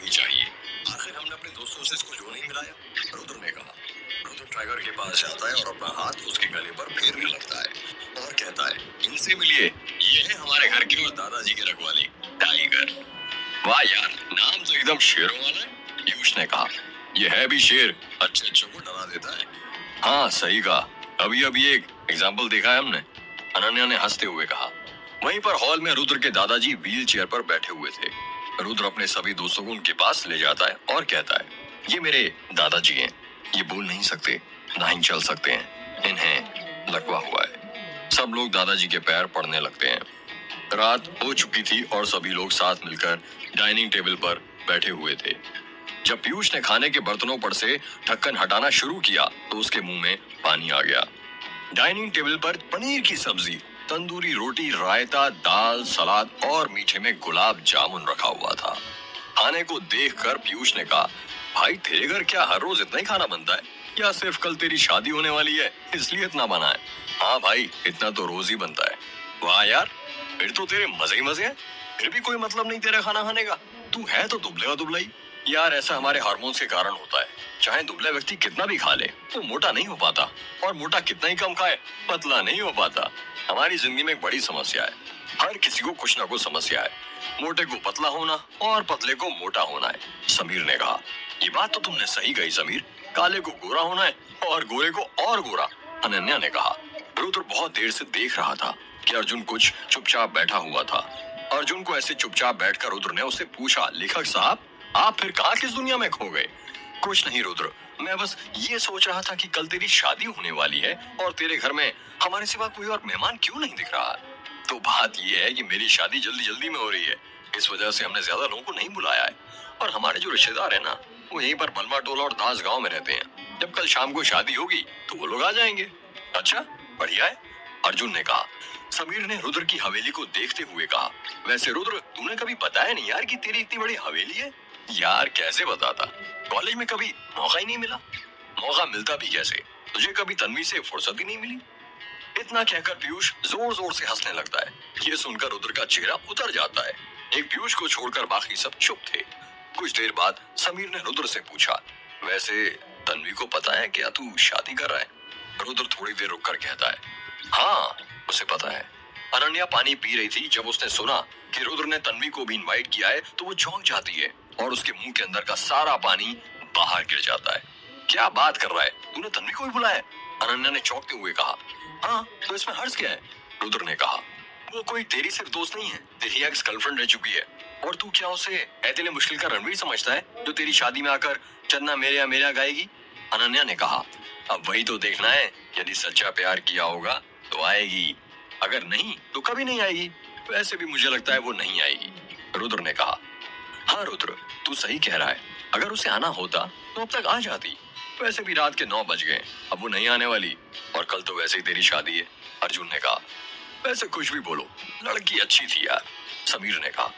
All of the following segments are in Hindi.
ही चाहिए। आखिर हमने अपने दोस्तों से इसको क्यों नहीं मिलाया? रुद्र ने कहा। रुद्र टाइगर के पास जाता है और अपना हाथ उसके गले पर फेरने लगता है और कहता है, इनसे मिलिए, ये है हमारे घर की और दादाजी की रखवाली, टाइगर। वाह यार, नाम तो एकदम शेरों वाला है। पीयूष ने कहा। ये है भी शेर, अच्छे अच्छों को डरा देता है। हाँ सही कहा, अभी अभी एक एग्जाम्पल देखा है हमने, अनन्या ने हंसते हुए कहा। वहीं पर हॉल में रुद्र के दादाजी व्हील चेयर पर बैठे हुए थे। रुद्र अपने सभी दोस्तों को उनके पास ले जाता है और कहता है, ये मेरे दादाजी हैं, ये बोल नहीं सकते, ना ही चल सकते हैं, इन्हें लकवा हुआ है। सब लोग दादाजी के पैर पड़ने लगते हैं। रात हो चुकी थी और सभी लोग साथ मिलकर डाइनिंग टेबल पर बैठे हुए थे। जब पीयूष ने खाने के बर्तनों पर से ढक्कन हटाना शुरू किया तो उसके मुंह में पानी आ गया। डाइनिंग टेबल पर पनीर की सब्जी, तंदूरी रोटी, रायता, दाल, सलाद और मीठे में गुलाब जामुन रखा हुआ था। खाने को देखकर पीयूष ने कहा, भाई तेरे घर क्या हर रोज इतना ही खाना बनता है या सिर्फ कल तेरी शादी होने वाली है इसलिए इतना बना है? हाँ भाई, इतना तो रोज ही बनता है। वाह यार, फिर तो तेरे मजे ही मजे हैं। फिर भी कोई मतलब नहीं तेरा खाना खाने का। तू है तो दुबले और दुबला ही। यार ऐसा हमारे हार्मोन्स के कारण होता है। चाहे दुबला व्यक्ति कितना भी खा ले वो मोटा नहीं हो पाता, और मोटा कितना ही कम खाए पतला नहीं हो पाता। हमारी जिंदगी में एक बड़ी समस्या है, हर किसी को कुछ ना कुछ समस्या है। मोटे को पतला होना और पतले को मोटा होना है। समीर ने कहा। ये बात तो तुमने सही कही समीर, काले को गोरा होना है और गोरे को और गोरा, अनन्या ने कहा। रुद्र बहुत देर से देख रहा था कि अर्जुन कुछ चुपचाप बैठा हुआ था। अर्जुन को ऐसे चुपचाप बैठकर रुद्र ने उससे पूछा, लेखक साहब आप फिर कहाँ किस दुनिया में खो गए? कुछ नहीं रुद्र, मैं बस ये सोच रहा था कि कल तेरी शादी होने वाली है और तेरे घर में हमारे सिवा कोई और मेहमान क्यों नहीं दिख रहा? तो बात ये है कि मेरी शादी जल्दी जल्दी में हो रही है, इस वजह से हमने ज्यादा लोगों को नहीं बुलाया है। और हमारे जो रिश्तेदार है ना, वो यहीं पर बलमा टोला और दास गांव में रहते हैं। जब कल शाम को शादी होगी तो वो लोग आ जाएंगे। अच्छा, बढ़िया है, अर्जुन ने कहा। समीर ने रुद्र की हवेली को देखते हुए कहा, वैसे रुद्र तूने कभी बताया नहीं यार कि तेरी इतनी बड़ी हवेली है। यार कैसे बताता, कॉलेज में कभी मौका ही नहीं मिला। मौका मिलता भी कैसे, तुझे कभी तन्वी से फुर्सत ही नहीं मिली। इतना कहकर पीयूष जोर जोर से हंसने लगता है। ये सुनकर रुद्र का चेहरा उतर जाता है। एक पीयूष को छोड़कर बाकी सब चुप थे। कुछ देर बाद समीर ने रुद्र से पूछा, वैसे तन्वी को पता है क्या तू शादी कर रहा है? रुद्र थोड़ी देर रुककर कहता है, हाँ उसे पता है। अनन्या पानी पी रही थी, जब उसने सुना कि रुद्र ने तन्वी को भी इनवाइट किया है तो वो चौंक जाती है और उसके मुंह के अंदर का सारा पानी बाहर गिर जाता है। क्या बात कर रहा है, तूने तन्वी को भी बुलाया? अनन्या ने चौंकते हुए कहा। हाँ तो इसमें हर्ष क्या है? रुद्र ने कहा। वो कोई तेरी सिर्फ दोस्त नहीं है, तेरी एक्स गर्लफ्रेंड रह चुकी है। और तू क्या उसे ऐतिल मुश्किल का रणवीर समझता है जो तेरी शादी में आकर चन्ना मेरे मेरा गाएगी? अनन्या ने कहा। अब वही तो देखना है, यदि सच्चा प्यार किया होगा तो आएगी, अगर नहीं तो कभी नहीं आएगी। वैसे भी मुझे लगता है वो नहीं आएगी, रुद्र ने कहा। हाँ रुद्र, तू सही कह रहा है, अगर उसे आना होता तो अब तक आ जाती। वैसे भी रात के 9 बज गए, अब वो नहीं आने वाली, और कल तो वैसे ही तेरी शादी है, अर्जुन ने कहा। वैसे कुछ भी बोलो, लड़की अच्छी थी यार, समीर ने कहा।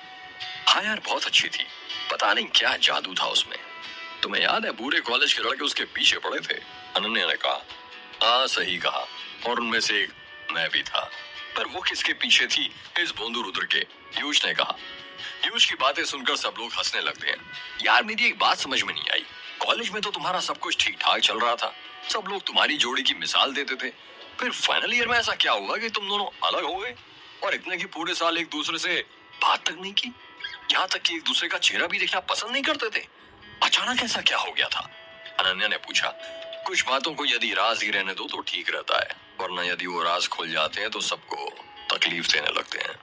हाँ यार बहुत अच्छी थी, पता नहीं क्या जादू था उसमें। तुम्हें याद है पूरे कॉलेज के लड़के उसके पीछे पड़े थे, अनन्या ने कहा। हाँ सही कहा, और उनमें से एक मैं भी था। पर वो किसके पीछे थी इस बोंदू रुद्र के? पीयूष ने कहा। पीयूष की बातें सुनकर सब लोग हंसने लगते हैं। यार मेरी एक बात समझ में नहीं आई, कॉलेज में तो तुम्हारा सब कुछ ठीक ठाक चल रहा था, सब लोग तुम्हारी जोड़ी की मिसाल देते थे, फिर फाइनल ईयर में ऐसा क्या हुआ कि तुम दोनों अलग हो गए? और इतने की पूरे साल एक दूसरे से बात तक नहीं की, यहाँ तक कि एक दूसरे का चेहरा भी देखना पसंद नहीं करते थे। अचानक ऐसा क्या हो गया था? अनन्या ने पूछा। कुछ बातों को यदि राज ही रहने दो तो ठीक रहता है, वरना यदि वो राज खुल जाते हैं तो सबको तकलीफ देने लगते हैं।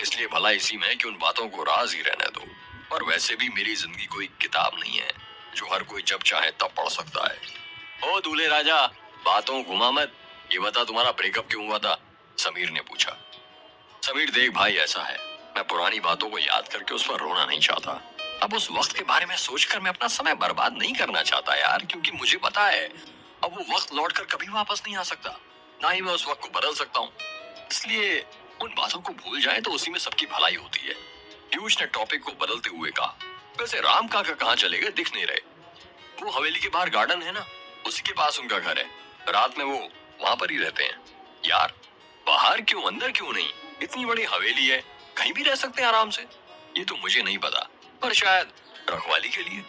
इसलिए भला इसी में कि उन बातों को राज ही रहने दो। और वैसे भी मेरी जिंदगी कोई किताब नहीं है जो हर कोई जब चाहे तब पढ़ सकता है। ओ दूल्हे राजा, बातों घुमा मत, ये बता तुम्हारा ब्रेकअप क्यों हुआ था? समीर ने पूछा। समीर देख भाई, ऐसा है, मैं पुरानी बातों को याद करके उस पर रोना नहीं चाहता। अब उस वक्त के बारे में सोचकर मैं अपना समय बर्बाद नहीं करना चाहता यार, क्योंकि मुझे पता है अब वो वक्त लौटकर कभी वापस नहीं आ सकता, ना ही मैं उस वक्त को बदल सकता हूँ। इसलिए उन बातों को भूल जाए तो उसी में सबकी भलाई होती है। पीयूष ने टॉपिक को बदलते हुए कहा। वैसे राम काका कहाँ चले गए, दिख नहीं रहे? वो हवेली के बाहर गार्डन है ना, उसी के पास उनका घर है, रात में वो वहां पर ही रहते हैं। यार बाहर क्यों, अंदर क्यों नहीं? इतनी बड़ी हवेली है, कहीं भी रह सकते हैं आराम से। ये तो मुझे नहीं पता, पर शायद रखवाली के लिए?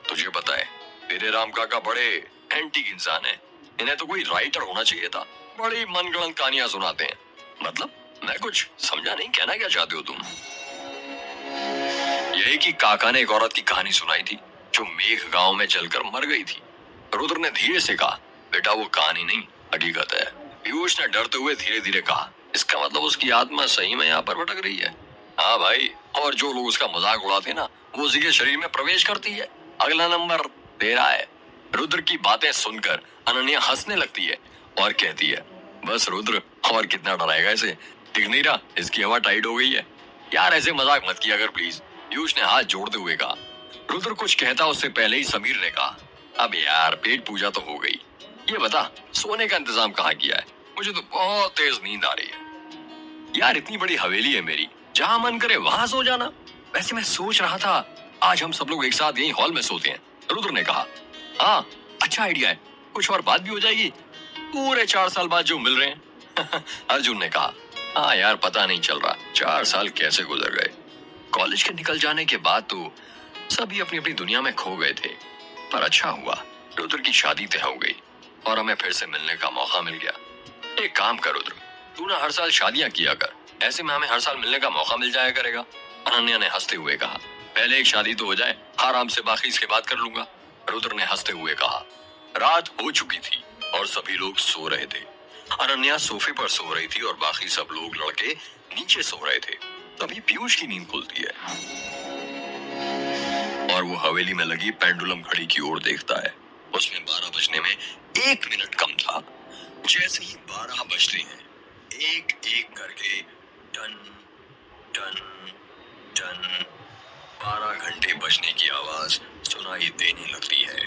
तुझे पता है तेरे राम काका बड़े एंटीक इंसान है, इन्हें तो कोई राइटर होना चाहिए था। बड़ी मनगढ़ंत कहानियां सुनाते हैं। मतलब मैं कुछ समझा नहीं, कहना क्या चाहते हो तुम? यही कि काका ने एक औरत की कहानी सुनाई थी जो मेघ गांव में जलकर मर गई थी। रुद्र ने धीरे से कहा, बेटा वो कहानी नहीं हकीकत है। पीयूष ने डरते हुए धीरे धीरे कहा, इसका मतलब उसकी आत्मा सही में यहाँ पर भटक रही है? हाँ भाई, और जो लोग उसका मजाक उड़ाते हैं ना, वो उसी के शरीर में प्रवेश करती है। अगला नंबर तेरा है। रुद्र की बातें सुनकर अनन्या हंसने लगती है और कहती है, बस रुद्र, और कितना डराएगा इसे? दिख नहीं रहा इसकी हवा टाइट हो गई है? यार ऐसे मजाक मत किया कर प्लीज, पीयूष ने हाथ जोड़ते हुए कहा। रुद्र कुछ कहता उससे पहले ही समीर ने कहा, अब यार पेट पूजा तो हो गई, ये बता सोने का इंतजाम कहाँ किया है? मुझे तो बहुत तेज नींद आ रही है। यार इतनी बड़ी हवेली है मेरी, जहां मन करे वहां सो जाना। वैसे मैं सोच रहा था आज हम सब लोग एक साथ यही हॉल में सोते हैं। रुद्र ने कहा, हाँ अच्छा आइडिया है, कुछ और बात भी हो जाएगी, पूरे 4 साल बाद जो मिल रहे हैं। अर्जुन ने कहा, हाँ यार पता नहीं चल रहा 4 साल कैसे गुजर गए। कॉलेज के निकल जाने के बाद तो सभी अपनी अपनी दुनिया में खो गए थे, पर अच्छा हुआ रुद्र की शादी तय हो गई और हमें फिर से मिलने का मौका मिल गया। एक काम कर रुद्र, तू ना हर साल शादियां किया कर, ऐसे में हमें हर साल मिलने का मौका मिल जाया करेगा। अनन्या ने हंसते हुए कहा, पहले एक शादी तो हो जाए, आराम से बाकी इसके बाद कर लूंगा। रुद्र ने हंसते हुए कहा। रात हो चुकी थी और सभी लोग सो रहे थे। अनन्या सोफे पर सो रही थी और बाकी सब लोग लड़के नीचे सो रहे थे। तभी पीयूष की नींद खुलती है और वो हवेली में लगी पेंडुलम घड़ी की ओर देखता है। उसमें 12 बजने में 1 मिनट कम था। जैसे ही 12 बजते हैं, एक एक करके टन टन टन 12 घंटे बजने की आवाज सुनाई देने लगती है।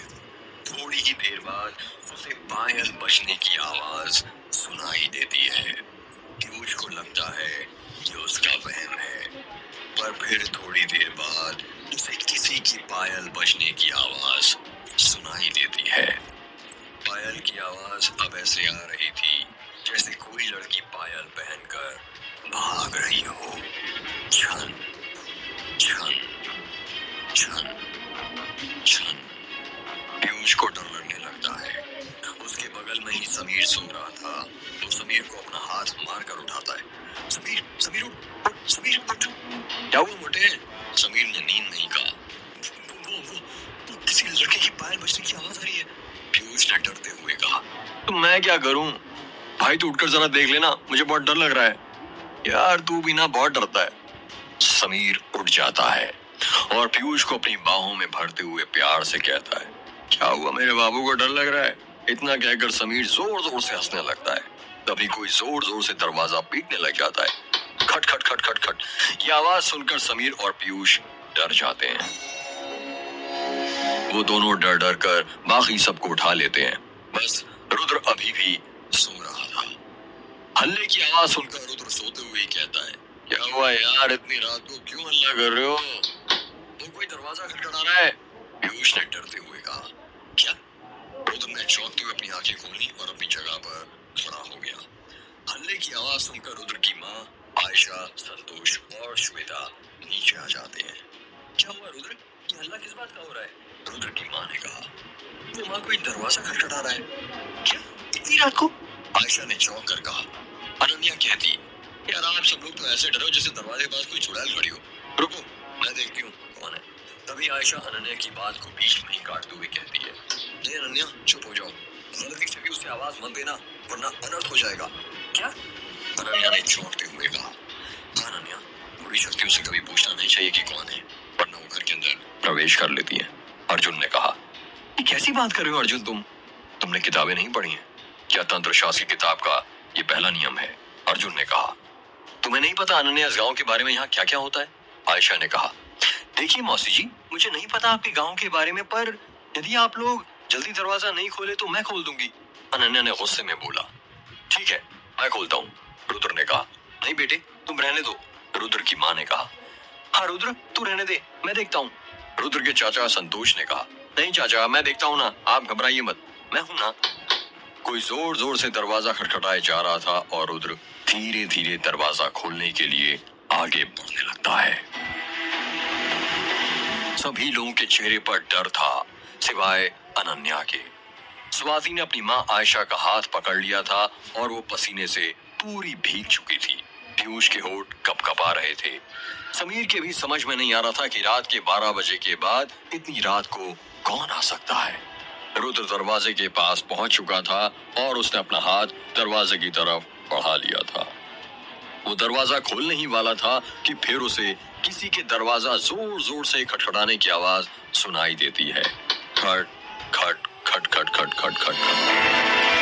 थोड़ी ही देर बाद उसे पायल बजने की आवाज सुनाई देती है। पीयूष को लगता है कि उसका वहम है, पर फिर थोड़ी देर बाद उसे किसी की पायल बजने की आवाज सुनाई देती है। पायल की आवाज अब ऐसे आ रही थी जैसे कोई लड़की पायल पहनकर भाग रही हो। छन छन छन छन। पीयूष को डर लगने लगता है। उसके बगल में ही समीर सो रहा था। वो समीर को अपना हाथ मारकर उठाता है। समीर समीर उठ, समीर उठ। क्या हुआ मोटे? समीर ने नींद नहीं कहा। वो किसी लड़के की पायल बजने की आवाज आ रही है। पीयूष ने डरते हुए कहा, तो मैं क्या करूं? भाई तू उठकर जरा देख लेना, मुझे बहुत डर लग रहा है। यार तू भी ना बहुत डरता है। समीर उठ जाता है और पीयूष को अपनी बाहों में भरते हुए प्यार से कहता है, क्या हुआ मेरे बाबू को डर लग रहा है? इतना कहकर समीर जोर जोर से हंसने लगता है। तभी कोई जोर जोर से दरवाजा पीटने लग जाता है। खट खट खट खट खट। ये आवाज सुनकर समीर और पीयूष डर जाते हैं। वो दोनों डर डर कर बाकी सबको उठा लेते हैं। बस रुद्र अभी भी सो रहा था। हल्ले की आवाज सुनकर रुद्र सोते हुए कहता है, क्या हुआ यार, इतनी रात को क्यों हल्ला कर रहे हो? वो कोई दरवाजा खटखटा रहा है। पीयूष ने डरते हुए कहा। क्या? रुद्र ने चौंकते हुए अपनी आंखें खोली और अपनी जगह पर खड़ा हो गया। हल्ले की आवाज सुनकर रुद्र की माँ आयशा, संतोष और श्वेता नीचे आ जाते हैं। क्या हुआ रुद्र, ये हल्ला किस बात का हो रहा है? रुद्र की माँ ने कहा, वो माँ कोई दरवाजा खटखटा रहा है। क्या इतनी रात को? आयशा ने चौंक कर कहा। अनन्या कहती, यार आप सब लोग तो ऐसे डरो जैसे दरवाजे के पास कोई चुड़ैल खड़ी हो। रुको मैं देखती हूँ कौन है। तभी आयशा अनन्या की बात को बीच में ही काटते हुए कहती है, नहीं अनन्या चुप हो जाओ, गलती से भी उसे आवाज मत देना वरना अनर्थ हो जाएगा। क्या? अनन्या ने चौंकते हुए कहा। अनन्या, बुरी शक्तियों से कभी पूछना नहीं चाहिए कि कौन है, वरना वो घर के अंदर प्रवेश कर लेती है। अर्जुन ने कहा, ये कैसी बात कर रहे हो अर्जुन, तुमने किताबें नहीं पढ़ी हैं? क्या तंत्र शास्त्र किताब का ये पहला नियम है? अर्जुन ने कहा। तुम्हें नहीं पता अनन्या इस गांव के बारे में यहाँ क्या क्या होता है? आयशा ने कहा। देखिए मौसी जी, मुझे नहीं पता आपके गांव के बारे में, पर यदि आप लोग जल्दी दरवाजा नहीं खोले तो मैं खोल दूंगी। अनन्या ने गुस्से में बोला। ठीक है मैं खोलता हूँ, रुद्र ने कहा। नहीं बेटे तुम रहने दो, रुद्र की माँ ने कहा। हाँ रुद्र तू रहने दे, मैं देखता हूँ, रुद्र के चाचा संतोष ने कहा। नहीं चाचा मैं देखता हूँ ना, आप घबराइए मत, मैं हूं ना। कोई जोर जोर से दरवाजा खटखटाए जा रहा था और रुद्र धीरे धीरे दरवाजा खोलने के लिए आगे बढ़ने लगता है। सभी लोगों के चेहरे पर डर था सिवाय अनन्या के। स्वाति ने अपनी माँ आयशा का हाथ पकड़ लिया था और वो पसीने से पूरी भीग चुकी थी। पीयूष के होठ कपकपा रहे थे। समीर के भी समझ में नहीं आ रहा था कि रात के 12 बजे के बाद इतनी रात को कौन आ सकता है। रुद्र दरवाजे के पास पहुंच चुका था और उसने अपना हाथ दरवाजे की तरफ बढ़ा लिया था। वो दरवाजा खोलने ही वाला था कि फिर उसे किसी के दरवाजा जोर जोर से खटखटाने की आवाज सुनाई देती है। खट खट खट खट खट खट खट खट।